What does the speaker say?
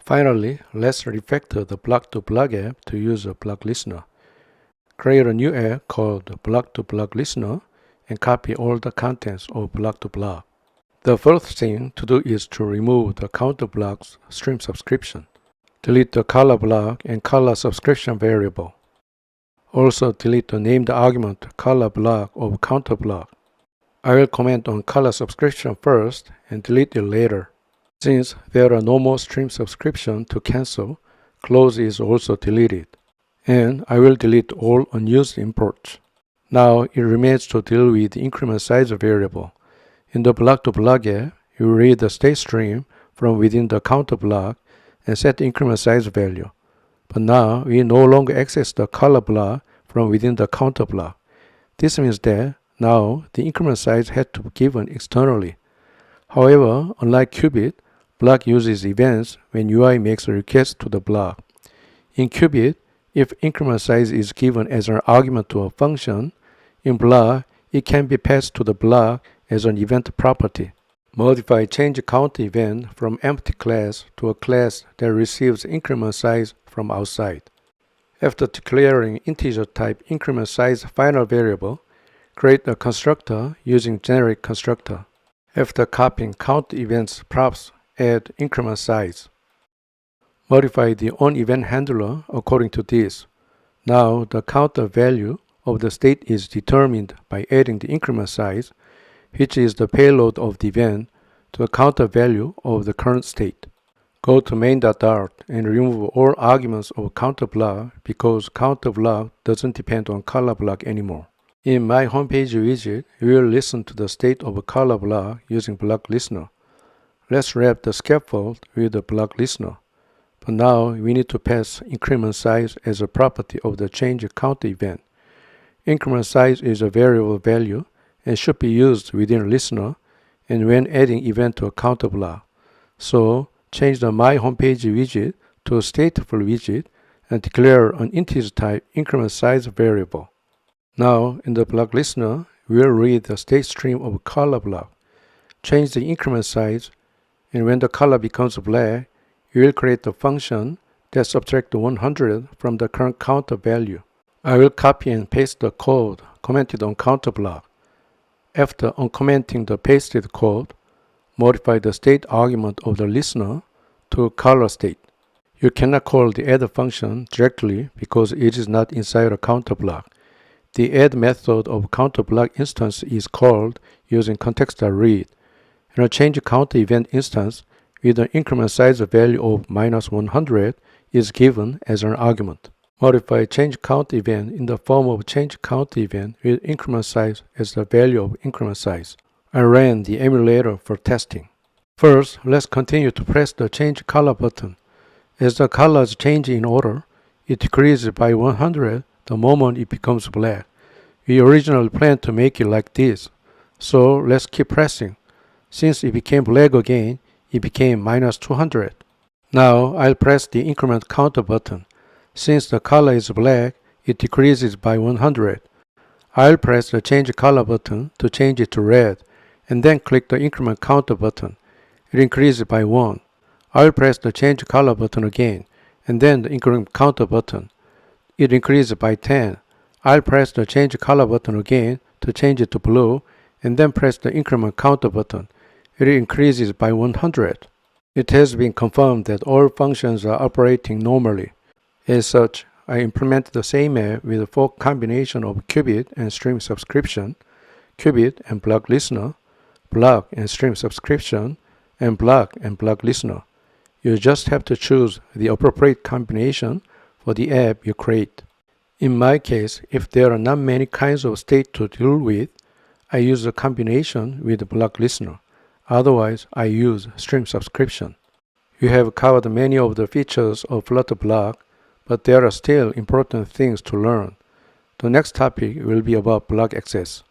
Finally, let's refactor the Bloc app to use a BlocListener. Create a new app called BlocListener and copy all the contents of Bloc. The first thing to do is to remove the counter block's stream subscription. Delete the color block and color subscription variable. Also delete the named argument color block of counter block. I will comment on color subscription first and delete it later. Since there are no more stream subscription to cancel, close is also deleted. And I will delete all unused imports. Now it remains to deal with the increment size variable. In the Bloc app, you read the state stream from within the counter block and set the increment size value. But now we no longer access the color block from within the counter block. This means that now the increment size has to be given externally. However, unlike Qubit, Bloc uses events when UI makes a request to the block. In Qubit, if increment size is given as an argument to a function, in Bloc, it can be passed to the block as an event property. Modify change count event from empty class to a class that receives increment size from outside. After declaring integer type increment size final variable, create a constructor using generic constructor. After copying count events props, add increment size. Modify the onEvent handler according to this. Now the counter value of the state is determined by adding the increment size, which is the payload of the event, to the counter value of the current state. Go to main.dart and remove all arguments of counter block because counter block doesn't depend on color block anymore. In my homepage widget, we will listen to the state of a color block using BlocListener. Let's wrap the scaffold with the BlocListener. But now we need to pass increment size as a property of the change count event. Increment size is a variable value and should be used within listener and when adding event to a counter block. So change the My Homepage widget to a stateful widget and declare an integer type increment size variable. Now in the BlocListener, we will read the state stream of a color block. Change the increment size, and when the color becomes black, we will create a function that subtracts 100 from the current counter value. I will copy and paste the code commented on counter block. After uncommenting the pasted code, modify the state argument of the listener to color state. You cannot call the add function directly because it is not inside a counter block. The add method of counter block instance is called using context.read. In a change counter event instance, with an increment size value of -100 is given as an argument. Modify change count event in the form of change count event with increment size as the value of increment size. I ran the emulator for testing. First, let's continue to press the change color button. As the colors change in order, it decreases by 100 the moment it becomes black. We originally planned to make it like this, so let's keep pressing. Since it became black again, it became -200. Now I'll press the increment counter button. Since the color is black, it decreases by 100. I'll press the change color button to change it to red, and then click the increment counter button. It increases by 1. I'll press the change color button again, and then the increment counter button. It increases by 10. I'll press the change color button again to change it to blue, and then press the increment counter button. It increases by 100. It has been confirmed that all functions are operating normally. As such, I implemented the same app with a fork combination of Qubit and stream subscription, Qubit and BlocListener, Bloc and stream subscription, and Bloc and BlocListener. You just have to choose the appropriate combination for the app you create. In my case, if there are not many kinds of state to deal with, I use a combination with BlocListener. Otherwise, I use stream subscription. You have covered many of the features of Flutter Bloc, but there are still important things to learn. The next topic will be about block access.